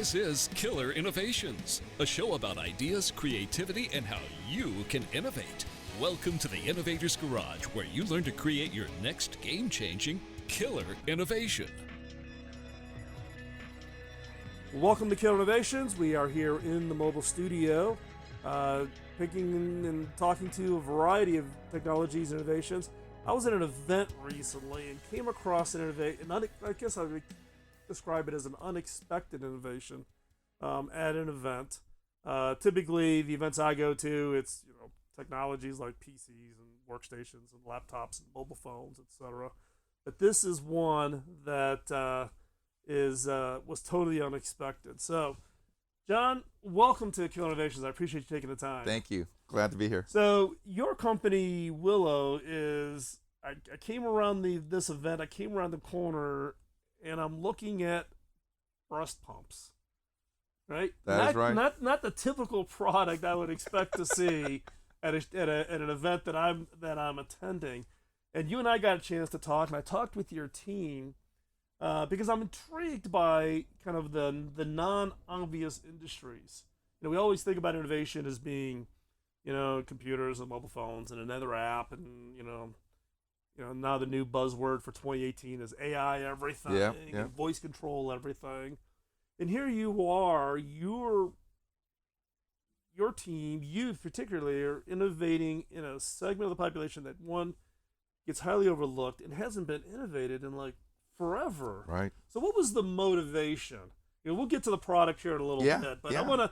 This is Killer Innovations, a show about ideas, creativity, and how you can innovate. Welcome to the Innovators Garage, where you learn to create your next game-changing killer innovation. Welcome to Killer Innovations. We are here in the mobile studio, picking and talking to a variety of technologies and innovations. I was at an event recently and came across an innovation. I guess I would describe it as an unexpected innovation at an event. Typically, the events I go to, it's technologies like PCs and workstations and laptops and mobile phones, etc. But this is one that was totally unexpected. So, John, welcome to Killer Innovations. I appreciate you taking the time. Thank you. Glad to be here. So, your company, Willow, is... I came around this event. I came around the corner, and I'm looking at breast pumps. Right? That is right. Not the typical product I would expect to see at an event that I'm attending. And you and I got a chance to talk, and I talked with your team because I'm intrigued by kind of the non-obvious industries. We always think about innovation as being, computers and mobile phones and another app, and now the new buzzword for 2018 is AI everything, and voice control everything. And here you are, your team, you particularly, are innovating in a segment of the population that, one, gets highly overlooked and hasn't been innovated in like forever. Right. So what was the motivation? We'll get to the product here in a little bit, but I want to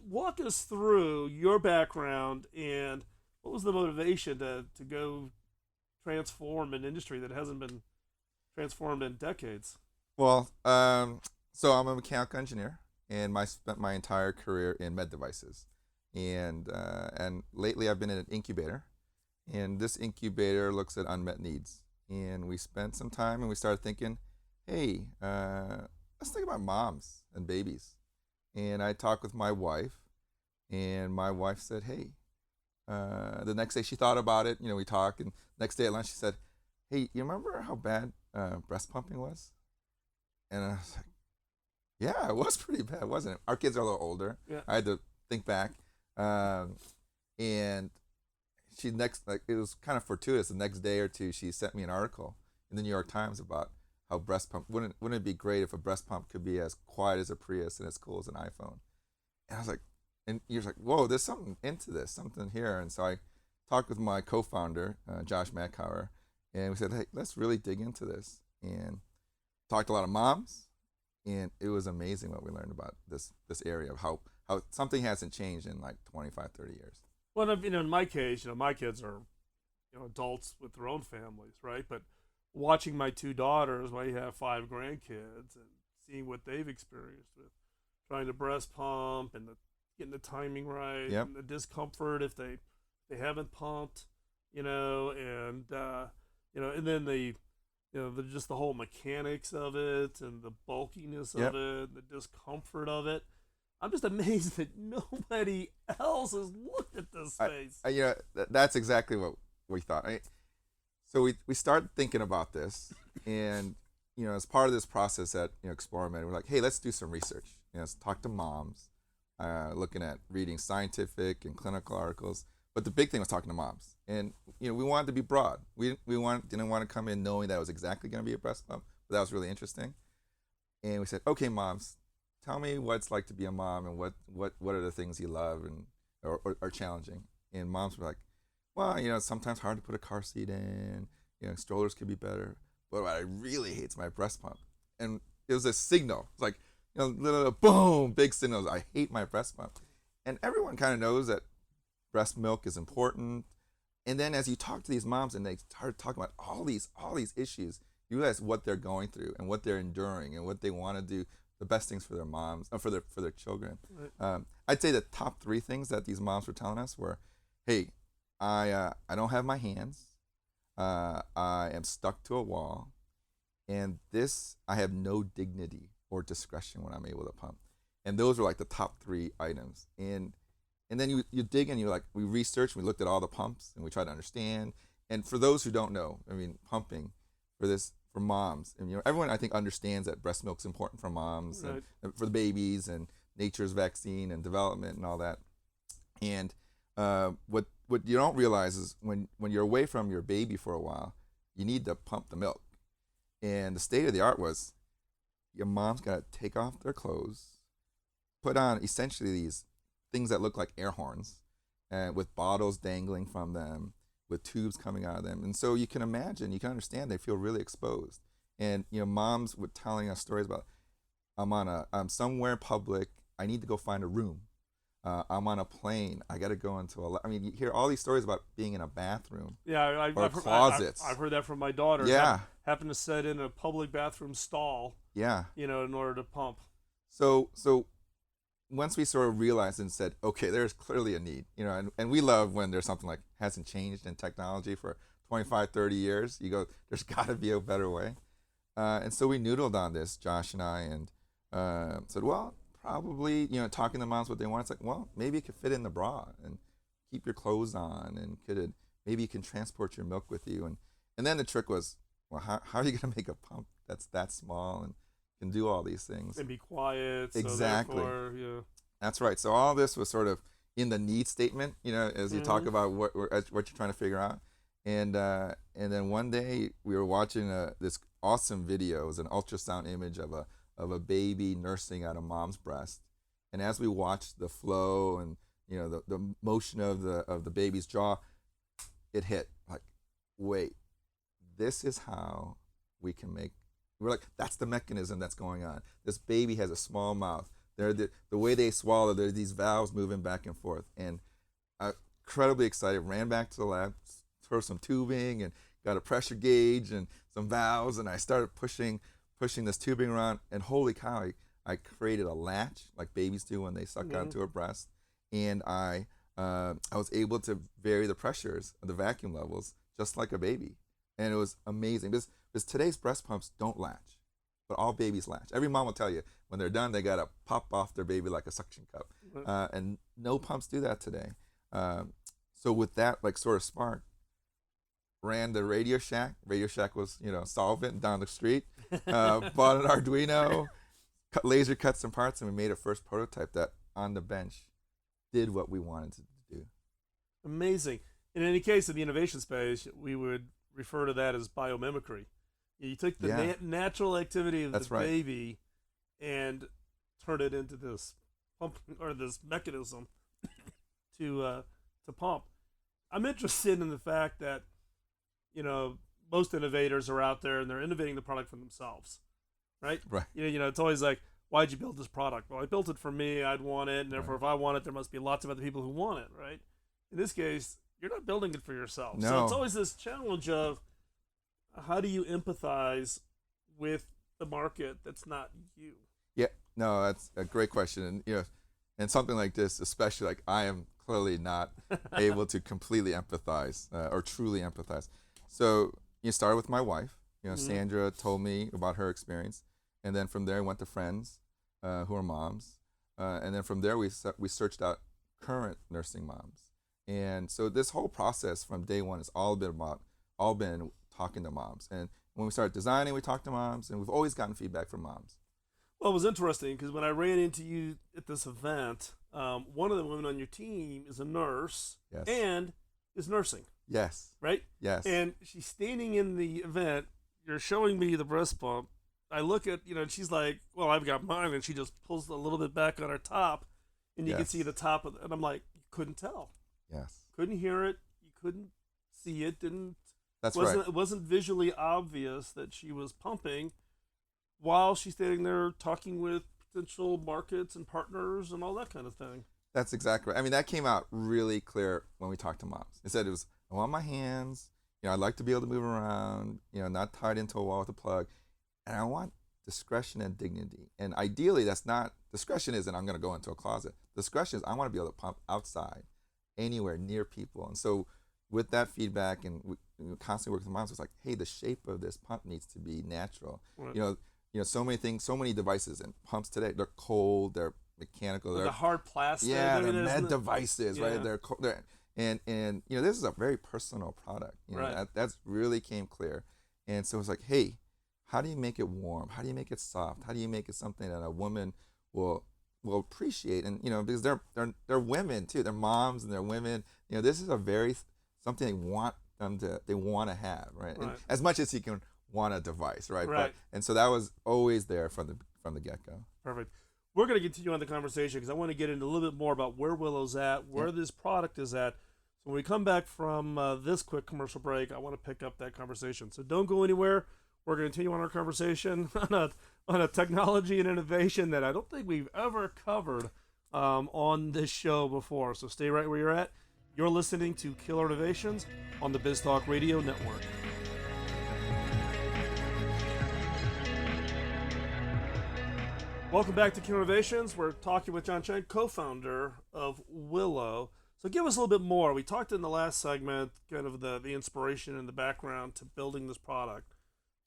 walk us through your background and what was the motivation to go transform an industry that hasn't been transformed in decades. Well, so I'm a mechanical engineer, and I spent my entire career in med devices, and lately I've been in an incubator, and this incubator looks at unmet needs. And we spent some time, and we started thinking, hey, let's think about moms and babies. And I talked with my wife, and my wife said, hey. The next day she thought about it, we talked, and next day at lunch she said, hey, you remember how bad breast pumping was? And I was like, yeah, it was pretty bad, wasn't it? Our kids are a little older. Yeah. I had to think back. And it was kind of fortuitous. The next day or two, she sent me an article in the New York Times about how breast pump, wouldn't it be great if a breast pump could be as quiet as a Prius and as cool as an iPhone? And I was like, and you're like, whoa, there's something into this, something here. And so I talked with my co-founder, Josh Mackauer, and we said, hey, let's really dig into this. And talked to a lot of moms, and it was amazing what we learned about this area of how something hasn't changed in like 25, 30 years. Well, in my case, my kids are, adults with their own families, right? But watching my two daughters, I have 5 grandkids, and seeing what they've experienced with trying to breast pump and getting the timing right, and the discomfort if they haven't pumped, and then just the whole mechanics of it and the bulkiness of it, the discomfort of it. I'm just amazed that nobody else has looked at this space. That's exactly what we thought. So we started thinking about this, and as part of this process at Experiment, we're like, hey, let's do some research. Let's talk to moms. Looking at reading scientific and clinical articles, but the big thing was talking to moms. And we wanted to be broad. We didn't want to come in knowing that it was exactly going to be a breast pump, but that was really interesting. And we said, okay, moms, tell me what it's like to be a mom, and what are the things you love and or are challenging. And moms were like, well, it's sometimes hard to put a car seat in. Strollers could be better. But what I really hate is my breast pump. And it was a signal. It's like, little boom, big signals. I hate my breast pump. And everyone kind of knows that breast milk is important. And then as you talk to these moms and they start talking about all these issues, you realize what they're going through and what they're enduring and what they want to do, the best things for their moms, for their children. Right. I'd say the top 3 things that these moms were telling us were, hey, I don't have my hands. I am stuck to a wall. And I have no dignity or discretion when I'm able to pump. And those were like the top 3 items. And then you dig in, we researched, we looked at all the pumps, and we tried to understand. And for those who don't know, pumping, for moms. And everyone I think understands that breast milk's important for moms Right. and for the babies and nature's vaccine and development and all that. And what you don't realize is when you're away from your baby for a while, you need to pump the milk. And the state of the art was your mom's got to take off their clothes, put on essentially these things that look like air horns, and with bottles dangling from them, with tubes coming out of them. And so you can imagine, you can understand they feel really exposed. And moms were telling us stories about, I'm somewhere public, I need to go find a room. I'm on a plane, I got to go into you hear all these stories about being in a bathroom. Yeah, I've closets. I've heard that from my daughter. Yeah. Happened to sit in a public bathroom stall. Yeah. In order to pump. So once we sort of realized and said, okay, there's clearly a need, and we love when there's something like hasn't changed in technology for 25, 30 years. You go, there's got to be a better way. And so we noodled on this, Josh and I, and said, well, probably, talking to moms what they want. It's like, well, maybe it could fit in the bra and keep your clothes on, and maybe you can transport your milk with you. And then the trick was, well, how are you going to make a pump that's that small and can do all these things? And be quiet. Exactly. So therefore, yeah. That's right. So all this was sort of in the need statement, as you talk about what you're trying to figure out. And then one day we were watching this awesome video. It was an ultrasound image of a baby nursing at a mom's breast. And as we watched the flow and the motion of the baby's jaw, it hit like, wait, this is how we can make. We're like, that's the mechanism that's going on. This baby has a small mouth. The way they swallow, there's these valves moving back and forth. And I'm incredibly excited, ran back to the lab, threw some tubing and got a pressure gauge and some valves, and I started pushing this tubing around, and holy cow, I created a latch like babies do when they suck onto a breast. And I was able to vary the pressures, the vacuum levels, just like a baby. And it was amazing. Because today's breast pumps don't latch, but all babies latch. Every mom will tell you when they're done, they got to pop off their baby like a suction cup. And no pumps do that today. So with that sort of spark, ran the Radio Shack. Radio Shack was, solvent down the street. Bought an Arduino, laser cut some parts, and we made a first prototype that on the bench did what we wanted to do. Amazing. In any case, in the innovation space, we would refer to that as biomimicry. You took the natural activity of the baby and turned it into this pump or this mechanism to pump. I'm interested in the fact that most innovators are out there and they're innovating the product for themselves, right? Right. It's always like, why'd you build this product? Well, I built it for me. I'd want it, and therefore, if I want it, there must be lots of other people who want it, right? In this case, you're not building it for yourself. No. So it's always this challenge of how do you empathize with the market that's not you? Yeah, no, that's a great question. And something like this, especially I am clearly not able to completely empathize or truly empathize. So you started with my wife. Sandra told me about her experience, and then from there I went to friends who are moms, and then from there we searched out current nursing moms. And so this whole process from day one has all been talking to moms. And when we started designing, we talked to moms, and we've always gotten feedback from moms. Well, it was interesting because when I ran into you at this event, one of the women on your team is a nurse and is nursing. Yes. Right? Yes. And she's standing in the event. You're showing me the breast pump. I look at, and she's like, well, I've got mine. And she just pulls a little bit back on her top, and you can see the top of it. And I'm like, you couldn't tell. Yes. Couldn't hear it. You couldn't see it. That's right. It wasn't visually obvious that she was pumping while she's standing there talking with potential markets and partners and all that kind of thing. That's exactly right. I mean, that came out really clear when we talked to moms. It said I want my hands, I'd like to be able to move around, not tied into a wall with a plug. And I want discretion and dignity. And ideally, discretion isn't I'm going to go into a closet. Discretion is I want to be able to pump outside, anywhere near people. And so with that feedback and we constantly work with moms, it's like, hey, the shape of this pump needs to be natural. Right. So many things, so many devices and pumps today, they're cold, they're mechanical. They're hard plastic. Yeah, they're med devices, right? They're cold. And this is a very personal product. Right. That's really came clear. And so it's like, hey, how do you make it warm? How do you make it soft? How do you make it something that a woman will appreciate? And because they're women too. They're moms and they're women. This is a very something they want to have, right? And as much as you can want a device, right? And so that was always there from the get-go. Perfect. We're going to continue on the conversation because I want to get into a little bit more about where Willow's at, where this product is at. So when we come back from this quick commercial break, I want to pick up that conversation. So don't go anywhere. We're going to continue on our conversation on a technology and innovation that I don't think we've ever covered on this show before. So stay right where you're at. You're listening to Killer Innovations on the BizTalk Radio Network. Welcome back to Killer Innovations. We're talking with Chang, co-founder of Willow. So give us a little bit more. We talked in the last segment kind of the inspiration and the background to building this product.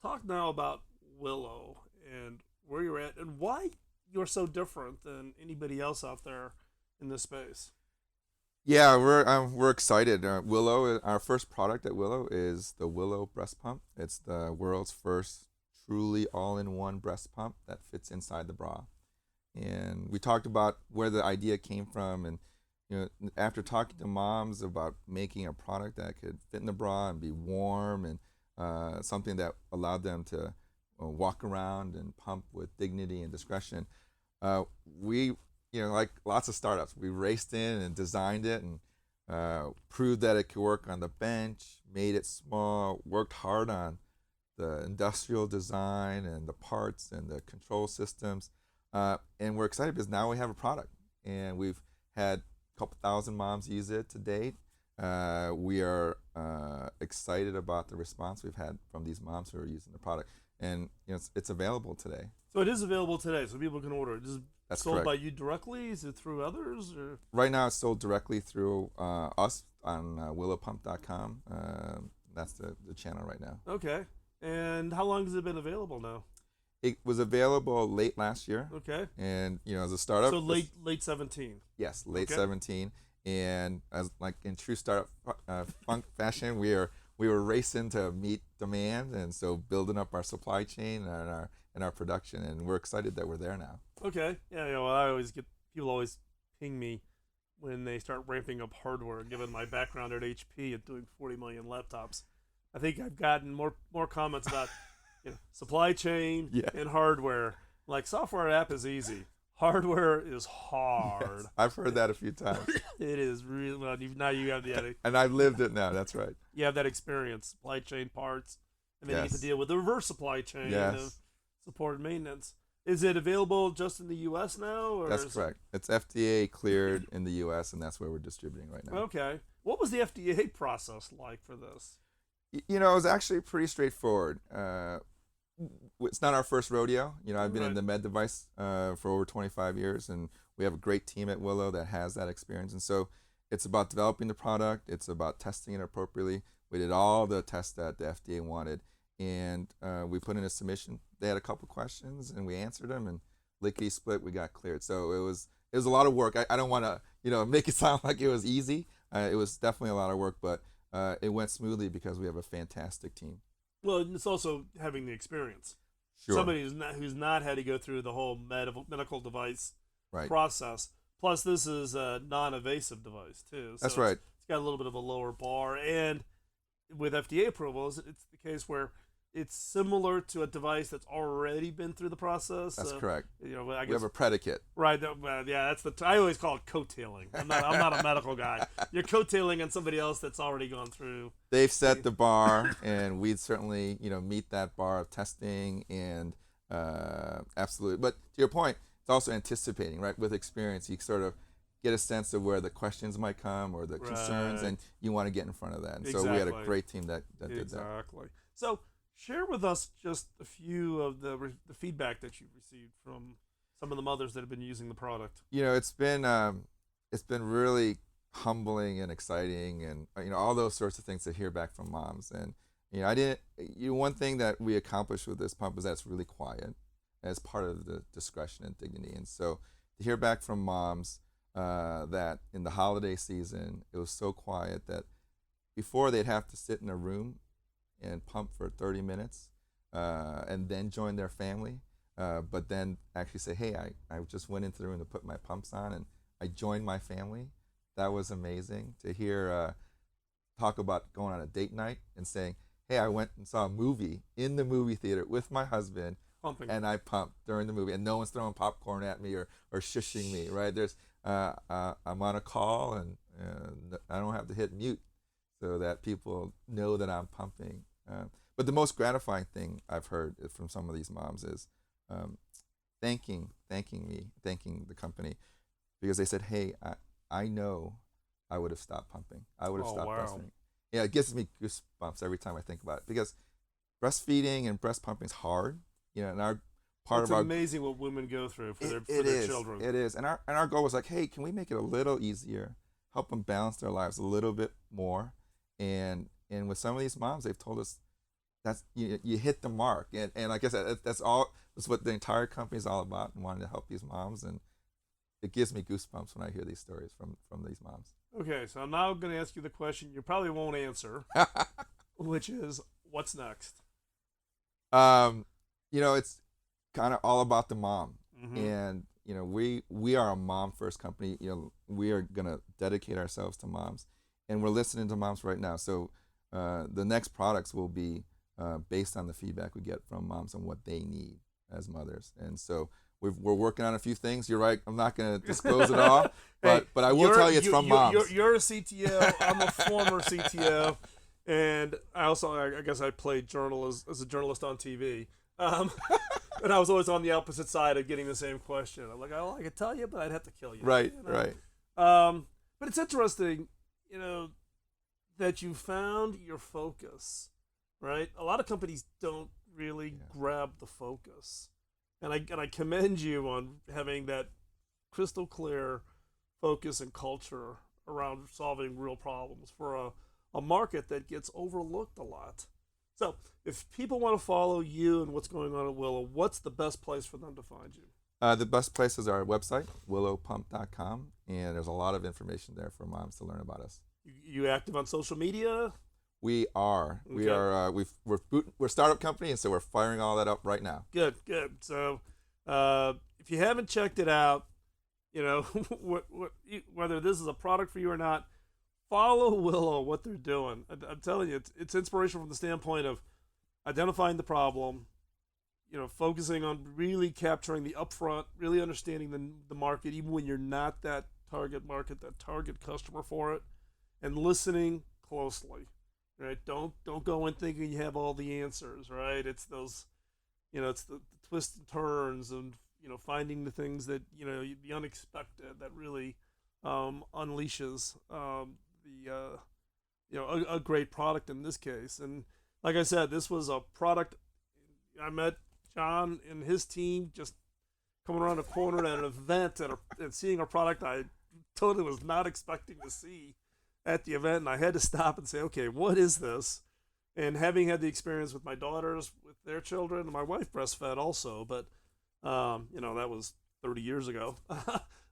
Talk now about Willow and where you're at and why you're so different than anybody else out there in this space. Yeah, we're excited. Willow, our first product at Willow is the Willow breast pump. It's the world's first truly all-in-one breast pump that fits inside the bra. And we talked about where the idea came from, and after talking to moms about making a product that could fit in the bra and be warm and something that allowed them to walk around and pump with dignity and discretion, we like lots of startups, we raced in and designed it and proved that it could work on the bench, made it small, worked hard on the industrial design and the parts and the control systems. And we're excited because now we have a product. And we've had a couple thousand moms use it to date. We are excited about the response we've had from these moms who are using the product. And it's available today. So it is available today, so people can order it. That's sold correct. by you directly? Is it through others? Or? Right now it's sold directly through us on willowpump.com. That's the channel right now. Okay. And how long has it been available now? It was available late last year. Okay. And as a startup. So late 17. Yes, late 17. And as like in true startup funk fashion, we were racing to meet demand, and so building up our supply chain and our production, and we're excited that we're there now. Okay. Yeah. Well, I always get people always ping me when they start ramping up hardware. Given my background at HP at doing 40 million laptops, I think I've gotten more comments about supply chain and hardware. Like software app is easy. Hardware is hard. Yes, I've heard that a few times. It is really well. Now you have the and I've lived it now. That's right. You have that experience, supply chain parts, and then you get to deal with the reverse supply chain of support and maintenance. Is it available just in the U.S. now? Or that's correct. It's FDA cleared in the U.S., and that's where we're distributing right now. Okay. What was the FDA process like for this? It was actually pretty straightforward. It's not our first rodeo. I've been in the med device for over 25 years, and we have a great team at Willow that has that experience. And so it's about developing the product. It's about testing it appropriately. We did all the tests that the FDA wanted, and we put in a submission. They had a couple questions, and we answered them, and lickety split, we got cleared. So it was a lot of work. I don't want to make it sound like it was easy. It was definitely a lot of work, but it went smoothly because we have a fantastic team. Well, it's also having the experience. Sure. Somebody who's not had to go through the whole medical device process. Plus, this is a non-invasive device too. So That's right. It's got a little bit of a lower bar, and with FDA approvals, it's the case where it's similar to a device that's already been through the process. That's correct. I guess, we have a predicate. Right. Yeah. That's I always call it coattailing. I'm not a medical guy. You're coattailing on somebody else that's already gone through. They've set the bar, and we'd certainly meet that bar of testing and absolutely. But to your point, it's also anticipating, right? With experience, you sort of get a sense of where the questions might come or the concerns, and you want to get in front of that. And so we had a great team that did that. Exactly. So share with us just a few of the feedback that you've received from some of the mothers that have been using the product. It's been really humbling and exciting, and all those sorts of things to hear back from moms. And one thing that we accomplished with this pump is that it's really quiet as part of the discretion and dignity. And so to hear back from moms that in the holiday season it was so quiet that before they'd have to sit in a room and pump for 30 minutes, and then join their family, but then actually say, hey, I just went into the room to put my pumps on and I joined my family. That was amazing to hear talk about going on a date night and saying, hey, I went and saw a movie in the movie theater with my husband, Pumping. and I pumped during the movie, and no one's throwing popcorn at me or shushing me, right? There's I'm on a call, and I don't have to hit mute so that people know that I'm pumping. But the most gratifying thing I've heard from some of these moms is thanking me, thanking the company, because they said, hey, I know I would have stopped pumping. I would have stopped breastfeeding. Yeah, it gives me goosebumps every time I think about it, because breastfeeding and breast pumping is hard. And our it's amazing what women go through for their children. It is, and our goal was like, hey, can we make it a little easier, help them balance their lives a little bit more, and with some of these moms, they've told us that's you hit the mark, and like I said, that's what the entire company is all about, and wanting to help these moms, and it gives me goosebumps when I hear these stories from these moms. Okay, so I'm now going to ask you the question you probably won't answer, which is, what's next? It's kind of all about the mom. Mm-hmm. And, we are a mom first company. We are going to dedicate ourselves to moms, and we're listening to moms right now. So the next products will be based on the feedback we get from moms and what they need as mothers. And so we're working on a few things. You're right. I'm not going to disclose it all, but I will tell you it's from moms. You're a CTO. I'm a former CTO. And I guess I played as a journalist on TV. And I was always on the opposite side of getting the same question. I'm like, I could tell you, but I'd have to kill you. Right, right. But it's interesting, that you found your focus, right? A lot of companies don't really grab the focus. And I commend you on having that crystal clear focus and culture around solving real problems for a market that gets overlooked a lot. So if people want to follow you and what's going on at Willow, what's the best place for them to find you? The best place is our website, willowpump.com, and there's a lot of information there for moms to learn about us. You active on social media? We are. Okay. We are. We're a startup company, and so we're firing all that up right now. Good. So if you haven't checked it out, whether this is a product for you or not, follow Willow, what they're doing. I'm telling you, it's inspirational from the standpoint of identifying the problem, focusing on really capturing the upfront, really understanding the market, even when you're not that target market, that target customer for it, and listening closely, right? Don't go in thinking you have all the answers, right? It's those, it's the twists and turns and, finding the things that, the unexpected that really unleashes a great product in this case. And like I said, this was a product. I met John and his team just coming around a corner at an event and seeing a product I totally was not expecting to see at the event, and I had to stop and say, okay, what is this? And having had the experience with my daughters, with their children, and my wife breastfed also, but that was 30 years ago.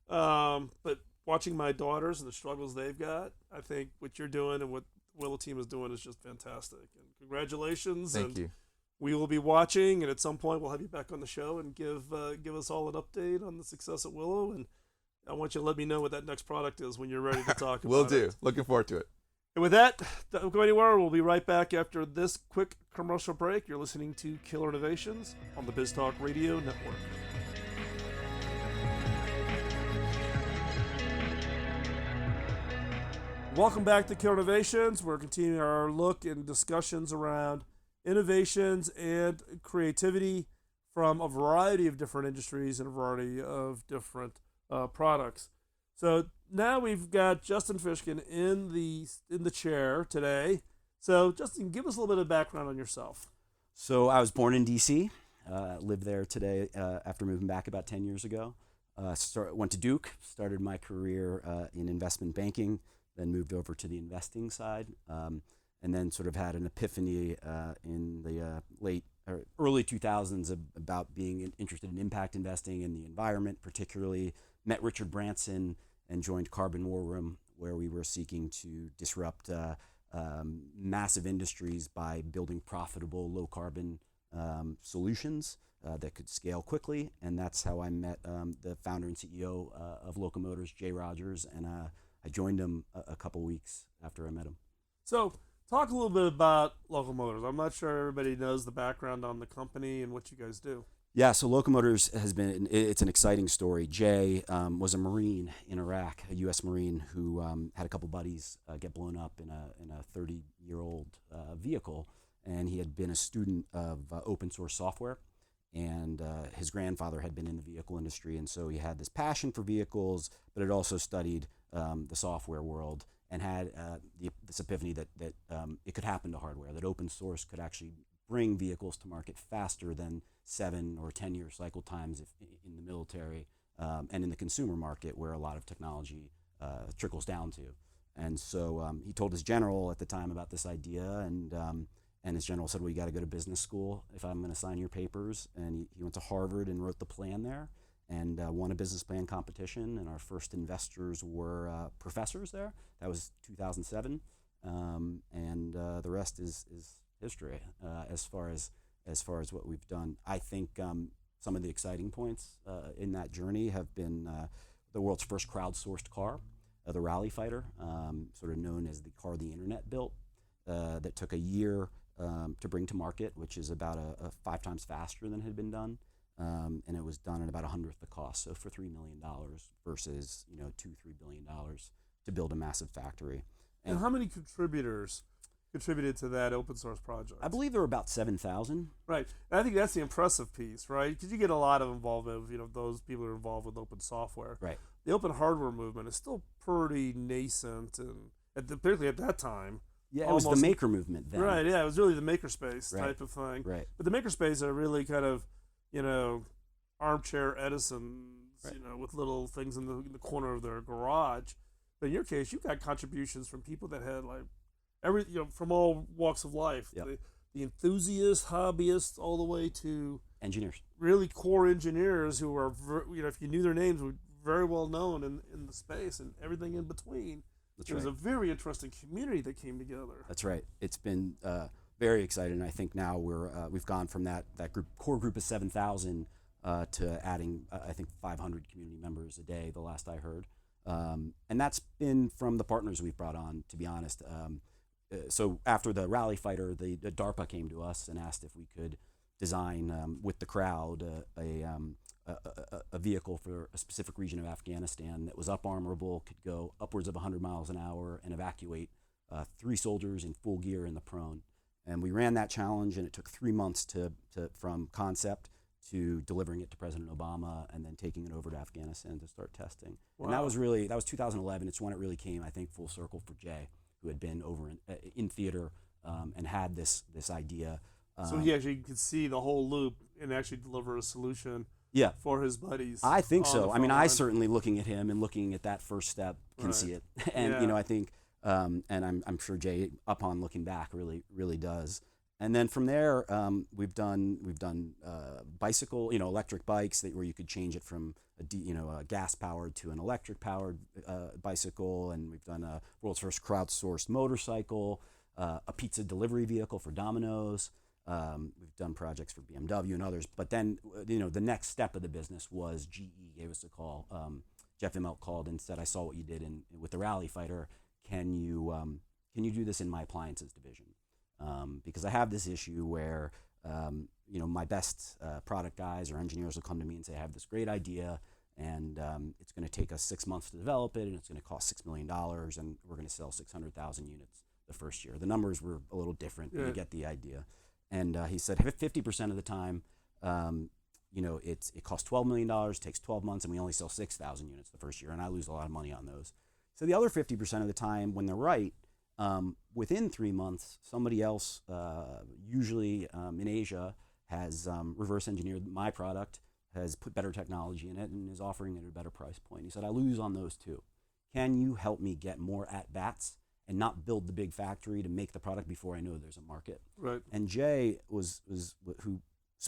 But watching my daughters and the struggles they've got, I think what you're doing and what Willow team is doing is just fantastic. And congratulations. Thank you. We will be watching, and at some point we'll have you back on the show and give us all an update on the success at Willow. And I want you to let me know what that next product is when you're ready to talk about it. Will do. Looking forward to it. And with that, don't go anywhere. We'll be right back after this quick commercial break. You're listening to Killer Innovations on the BizTalk Radio Network. Welcome back to Killer Innovations. We're continuing our look and discussions around innovations and creativity from a variety of different industries and a variety of different products. So now we've got Justin Fishkin in the chair today. So Justin, give us a little bit of background on yourself. So I was born in D.C., lived there today after moving back about 10 years ago. Went to Duke, started my career in investment banking, then moved over to the investing side, and then sort of had an epiphany in the early 2000s about being interested in impact investing in the environment, particularly met Richard Branson and joined Carbon War Room, where we were seeking to disrupt massive industries by building profitable low carbon solutions that could scale quickly, and that's how I met the founder and CEO of Locomotors, Jay Rogers, and I joined him a couple weeks after I met him. So, talk a little bit about Locomotors. I'm not sure everybody knows the background on the company and what you guys do. Yeah, so Locomotors it's an exciting story. Jay was a Marine in Iraq, a U.S. Marine who had a couple buddies get blown up in a 30-year-old vehicle, and he had been a student of open source software, and his grandfather had been in the vehicle industry, and so he had this passion for vehicles, but had also studied the software world and had this epiphany that it could happen to hardware, that open source could actually bring vehicles to market faster than 7 or 10 year cycle times in the military and in the consumer market where a lot of technology trickles down to. And so he told his general at the time about this idea, and his general said, well, you got to go to business school if I'm going to sign your papers. And he went to Harvard and wrote the plan there and won a business plan competition. And our first investors were professors there. That was 2007. And the rest is history as far as what we've done. I think some of the exciting points in that journey have been the world's first crowdsourced car, the Rally Fighter, sort of known as the car the internet built, that took a year to bring to market, which is about a 5 times faster than had been done, and it was done at about 100th the cost, so for $3 million versus $2-3 billion to build a massive factory. And how many contributors contributed to that open source project? I believe there were about 7,000. Right. And I think that's the impressive piece, right? Because you get a lot of involvement of those people who are involved with open software. Right. The open hardware movement is still pretty nascent, and particularly at that time. Yeah, it was the maker movement then. Right, yeah, it was really the makerspace Right. type of thing. Right. But the makerspace are really kind of, armchair Edisons, Right. with little things in the corner of their garage. But in your case, you got contributions from people that had from all walks of life. Yep. The enthusiasts, hobbyists, all the way to Engineers. really core engineers who are, if you knew their names, were very well known in the space, and everything in between. That's It was right. a very interesting community that came together. That's right. It's been very exciting. I think now we've gone from that core group of 7,000 to adding I think 500 community members a day. The last I heard, and that's been from the partners we've brought on. To be honest, so after the Rally Fighter, the DARPA came to us and asked if we could design with the crowd a vehicle for a specific region of Afghanistan that was up-armorable, could go upwards of 100 miles an hour and evacuate 3 soldiers in full gear in the prone. And we ran that challenge, and it took 3 months from concept to delivering it to President Obama and then taking it over to Afghanistan to start testing. Wow. And that was 2011. It's when it really came, I think, full circle for Jay, who had been over in theater and had this idea. So he actually could see the whole loop and actually deliver a solution Yeah, for his buddies. I think on so. the I mean, front I line. certainly looking at him and looking at that first step can Right. see it, and Yeah. I think, and I'm sure Jay, upon looking back, really does. And then from there, we've done bicycle, electric bikes where you could change it from a gas powered to an electric powered bicycle, and we've done a world's first crowdsourced motorcycle, a pizza delivery vehicle for Domino's. We've done projects for BMW and others, but then the next step of the business was GE gave us a call. Jeff Immelt called and said, "I saw what you did with the Rally Fighter. Can you do this in my appliances division? Because I have this issue where my best product guys or engineers will come to me and say, I have this great idea, and it's going to take us 6 months to develop it, and it's going to cost $6 million, and we're going to sell 600,000 units the first year." The numbers were a little different, but you get the idea. And he said 50% of the time, it costs $12 million, takes 12 months, and we only sell 6,000 units the first year, and I lose a lot of money on those. So the other 50% of the time, when they're right, within 3 months, somebody else, usually in Asia, has reverse engineered my product, has put better technology in it, and is offering it at a better price point. He said, I lose on those too. Can you help me get more at-bats and not build the big factory to make the product before I know there's a market? Right. And Jay who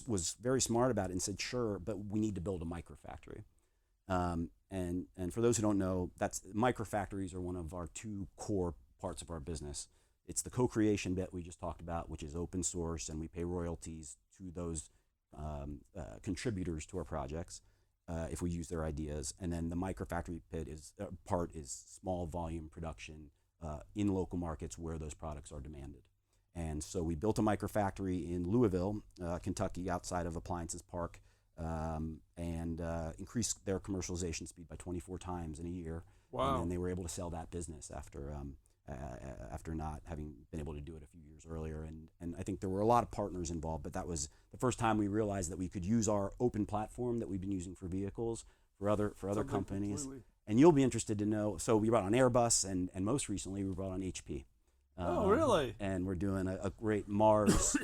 was very smart about it and said, sure, but we need to build a microfactory. And for those who don't know, microfactories are one of our 2 core parts of our business. It's the co-creation bit we just talked about, which is open source, and we pay royalties to those contributors to our projects if we use their ideas. And then the microfactory part is small volume production in local markets where those products are demanded. And so we built a microfactory in Louisville, Kentucky, outside of Appliances Park, and increased their commercialization speed by 24 times in a year. Wow. And then they were able to sell that business after not having been able to do it a few years earlier. And I think there were a lot of partners involved, but that was the first time we realized that we could use our open platform that we've been using for vehicles for other companies. Completely. And you'll be interested to know, so we brought on Airbus, and most recently we brought on HP. Oh, really? And we're doing a great Mars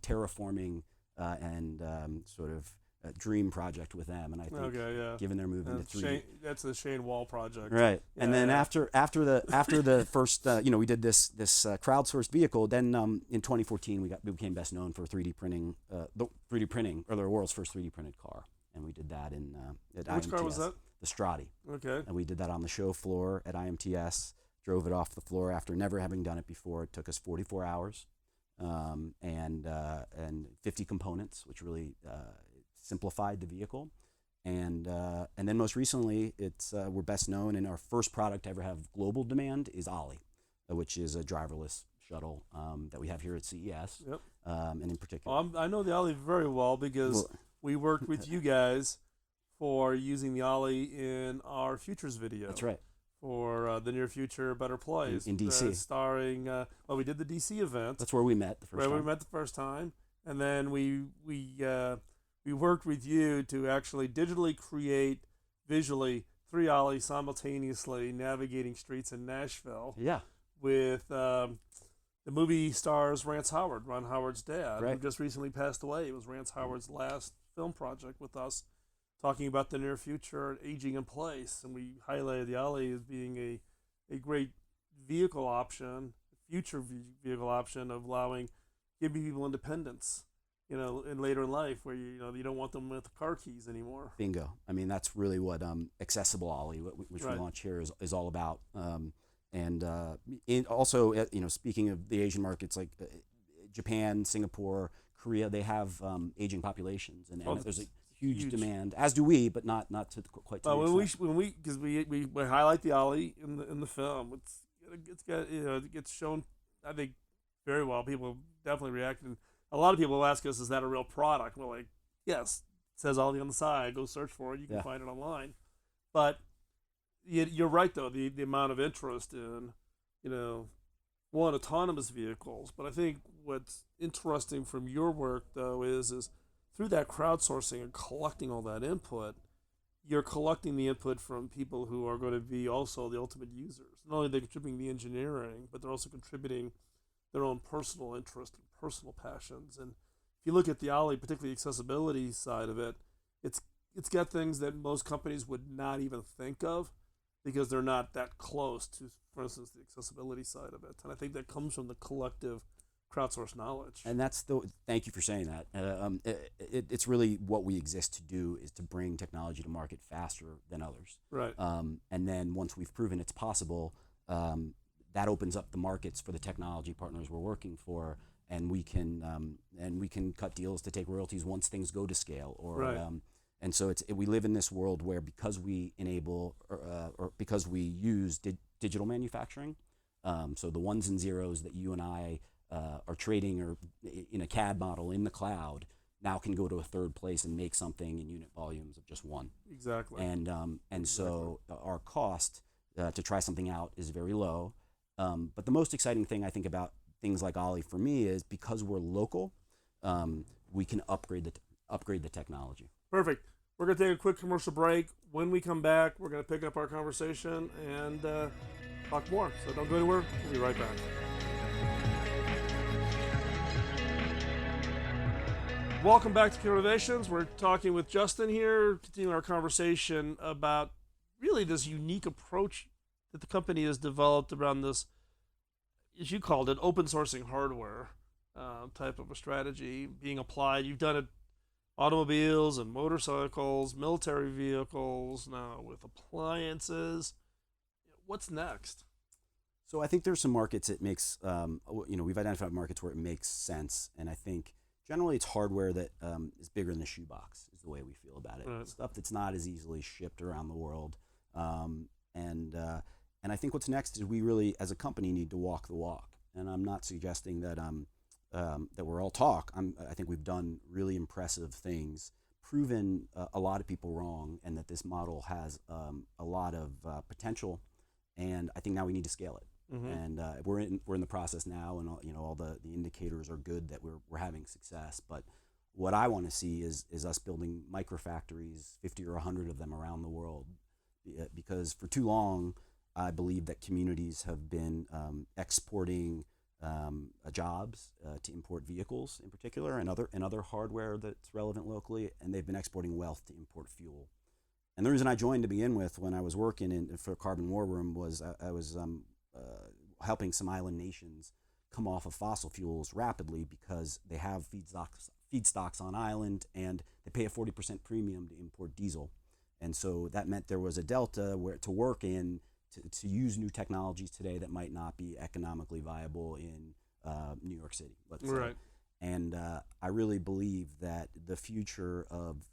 terraforming and sort of dream project with them. And I think, given their move into 3D, that's the Shane Wall project, right? Yeah, and then after the first, we did this crowdsourced vehicle. Then in 2014, we became best known for 3D printing, the world's first 3D printed car. And we did that at IMTS. Which car was that? The Strati. Okay. And we did that on the show floor at IMTS. Drove it off the floor after never having done it before. It took us 44 hours, and 50 components, which really simplified the vehicle. And then most recently, we're best known, and our first product to ever have global demand is Ollie, which is a driverless shuttle that we have here at CES. Yep. And in particular, I know the Ollie very well because we worked with you guys for using the Ollie in our Futures video. That's right. For the Near Future Better Place. In DC. Starring, we did the DC event. That's where we met the first time. Where we met the first time. And then we worked with you to actually digitally create visually 3 Ollies simultaneously navigating streets in Nashville. Yeah. With the movie stars Rance Howard, Ron Howard's dad, right, who just recently passed away. It was Rance Howard's last film project with us, talking about the near future and aging in place. And we highlighted the Ollie as being a great vehicle option, future vehicle option of giving people independence, in later in life where you don't want them with the car keys anymore. Bingo. I mean, that's really what accessible Ollie, which we launch here, is all about. Also, speaking of the Asian markets, like Japan, Singapore, Korea, they have aging populations, and there's a huge demand, as do we, but not to quite to the extent. Because we highlight the Ollie in the film, it gets shown, I think, very well. People definitely react, and a lot of people ask us, "Is that a real product?" We're like, "Yes, it says Ollie on the side. Go search for it. You can find it online." But you're right, though. The amount of interest in, autonomous vehicles. But I think what's interesting from your work, though, is through that crowdsourcing and collecting all that input, you're collecting the input from people who are going to be also the ultimate users. Not only are they contributing the engineering, but they're also contributing their own personal interest and personal passions. And if you look at the Ollie, particularly the accessibility side of it, it's got things that most companies would not even think of because they're not that close to, for instance, the accessibility side of it. And I think that comes from the collective crowdsourced knowledge. And thank you for saying that. It's really what we exist to do, is to bring technology to market faster than others. Right. And then once we've proven it's possible, that opens up the markets for the technology partners we're working for, and we can cut deals to take royalties once things go to scale. And so we live in this world where, because we enable or because we use digital manufacturing, so the ones and zeros that you and I are trading or in a CAD model in the cloud now can go to a third place and make something in unit volumes of just one. Exactly. And so our cost to try something out is very low. But the most exciting thing I think about things like Ollie for me is, because we're local, we can upgrade the technology. Perfect. We're going to take a quick commercial break. When we come back, we're going to pick up our conversation and talk more. So don't go anywhere. We'll be right back. Welcome back to Killer Innovations. We're talking with Justin here, continuing our conversation about really this unique approach that the company has developed around this, as you called it, open sourcing hardware type of a strategy being applied. You've done it automobiles and motorcycles, military vehicles, now with appliances. What's next? So I think there's some markets it makes, we've identified markets where it makes sense. And I think generally it's hardware that is bigger than the shoebox is the way we feel about it. Right. Stuff that's not as easily shipped around the world. And I think what's next is we really, as a company, need to walk the walk. And I'm not suggesting that that we're all talk. I think we've done really impressive things, proven a lot of people wrong, and that this model has a lot of potential. And I think now we need to scale it. Mm-hmm. And we're in the process now, and all the indicators are good that we're having success. But what I want to see is us building microfactories, 50 or 100 of them around the world, because for too long I believe that communities have been exporting jobs to import vehicles in particular, and other hardware that's relevant locally, and they've been exporting wealth to import fuel. And the reason I joined to begin with, when I was working for Carbon War Room, was I was helping some island nations come off of fossil fuels rapidly because they have feedstocks on island, and they pay a 40% premium to import diesel. And so that meant there was a delta where to work in to use new technologies today that might not be economically viable in New York City, let's say. Right. And I really believe that the future of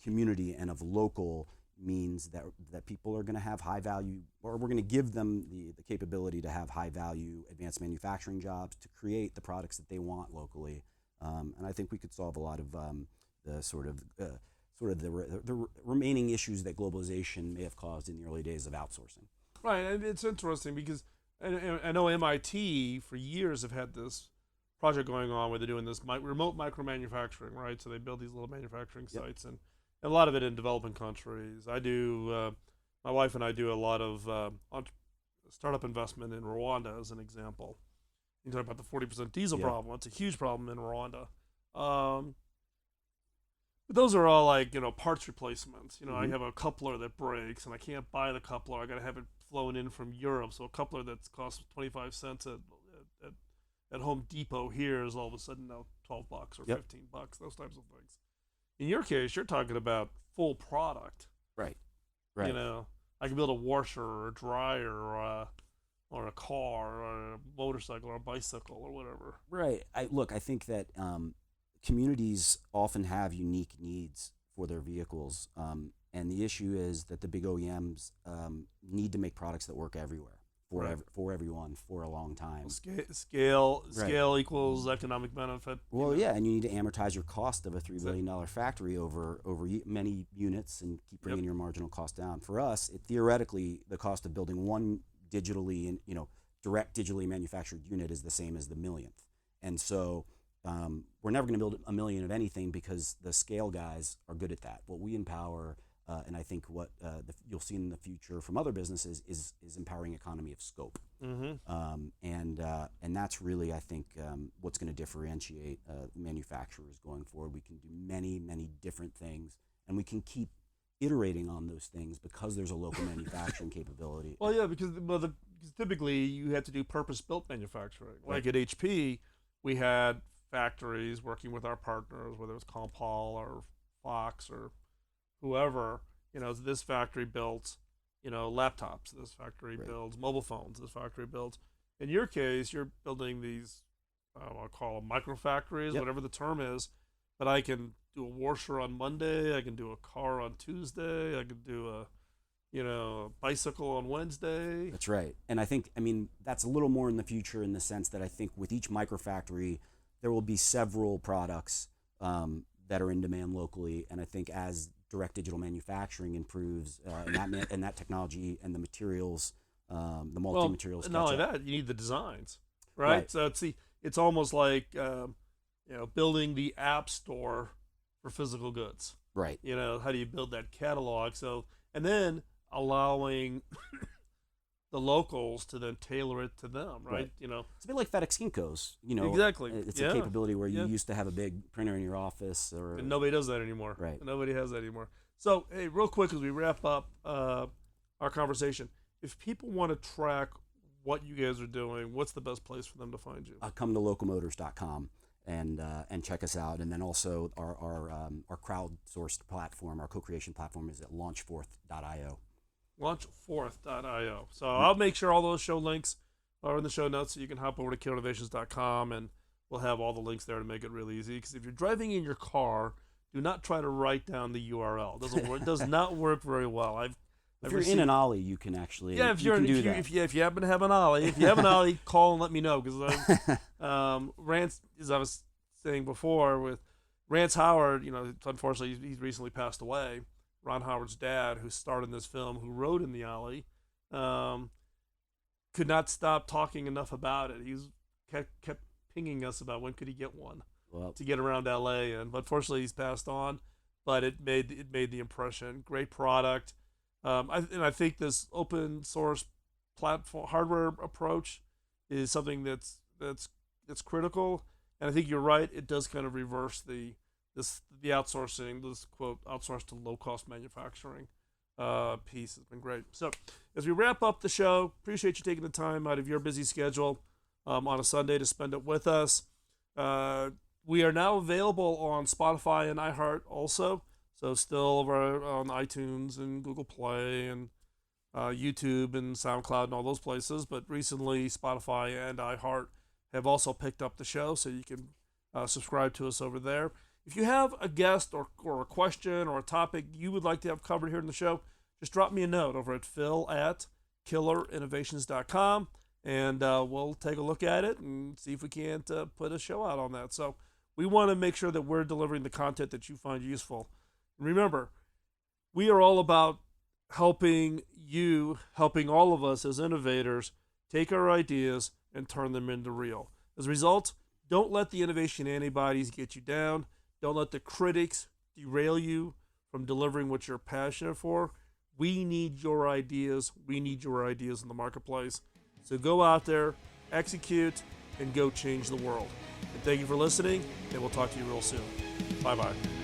community and of local means that people are going to have high value, or we're going to give them the capability to have high value advanced manufacturing jobs to create the products that they want locally. And I think we could solve a lot of the remaining issues that globalization may have caused in the early days of outsourcing. Right, and it's interesting because I know MIT for years have had this project going on where they're doing this remote micro manufacturing, right? So they build these little manufacturing sites, and a lot of it in developing countries. I do, my wife and I do a lot of startup investment in Rwanda, as an example. You talk about the 40% diesel problem. It's a huge problem in Rwanda. But those are all like, parts replacements. I have a coupler that breaks, and I can't buy the coupler. I got to have it flown in from Europe. So a coupler that costs 25 cents at Home Depot here is all of a sudden now $12 or $15, those types of things. In your case, you're talking about full product. Right. I can build a washer or a dryer or a car or a motorcycle or a bicycle or whatever. Right. I think that communities often have unique needs for their vehicles, and the issue is that the big OEMs need to make products that work everywhere for everyone for a long time. Scale equals economic benefit. Well, and you need to amortize your cost of a $3 billion factory over many units and keep bringing your marginal cost down. For us, theoretically, the cost of building one digitally direct digitally manufactured unit is the same as the millionth, and so. We're never going to build a million of anything because the scale guys are good at that. What we empower, and I think what you'll see in the future from other businesses is empowering economy of scope. Mm-hmm. And that's really, I think, what's going to differentiate manufacturers going forward. We can do many, many different things, and we can keep iterating on those things because there's a local manufacturing capability. Well, yeah, because typically you had to do purpose-built manufacturing. Like at HP, we had factories working with our partners, whether it was Compal or Fox or whoever. This factory built, laptops. This factory builds mobile phones. This factory builds. In your case, you're building these, I'll call them micro factories, whatever the term is. But I can do a washer on Monday. I can do a car on Tuesday. I can do a bicycle on Wednesday. That's right. And I think, that's a little more in the future in the sense that I think with each microfactory, there will be several products that are in demand locally. And I think as direct digital manufacturing improves and that technology and the materials, the multi-materials. Not only that, you need the designs, right? So it's almost like, building the app store for physical goods. Right. How do you build that catalog? So, and then allowing the locals to then tailor it to them, right? It's a bit like FedEx Kinko's, Exactly. It's a capability where you used to have a big printer in your office, and nobody does that anymore. Right. Nobody has that anymore. So, hey, real quick as we wrap up our conversation, if people want to track what you guys are doing, what's the best place for them to find you? Come to localmotors.com and check us out, and then also our crowdsourced platform, our co-creation platform, is at launchforth.io. Launchforth.io. So I'll make sure all those show links are in the show notes, so you can hop over to killinnovations.com, and we'll have all the links there to make it real easy. Because if you're driving in your car, do not try to write down the URL. It doesn't work. It does not work very well. If you're in an Ollie, you can actually if you can do that. If you happen to have an Ollie, call and let me know. Because Rance, as I was saying before, with Rance Howard, unfortunately he's recently passed away. Ron Howard's dad, who starred in this film, who rode in the Ollie, could not stop talking enough about it. He kept pinging us about when could he get one to get around LA, and unfortunately he's passed on. But it made the impression. Great product. I think this open source platform hardware approach is something that's critical. And I think you're right. It does kind of reverse the outsourcing, this quote, outsource to low cost manufacturing piece has been great. So as we wrap up the show, appreciate you taking the time out of your busy schedule on a Sunday to spend it with us. We are now available on Spotify and iHeart also. So still over on iTunes and Google Play and YouTube and SoundCloud and all those places. But recently, Spotify and iHeart have also picked up the show, so you can subscribe to us over there. If you have a guest or a question or a topic you would like to have covered here in the show, just drop me a note over at phil@killerinnovations.com, and we'll take a look at it and see if we can't put a show out on that. So we want to make sure that we're delivering the content that you find useful. Remember, we are all about helping all of us as innovators, take our ideas and turn them into real. As a result, don't let the innovation antibodies get you down. Don't let the critics derail you from delivering what you're passionate for. We need your ideas. We need your ideas in the marketplace. So go out there, execute, and go change the world. And thank you for listening, and we'll talk to you real soon. Bye-bye.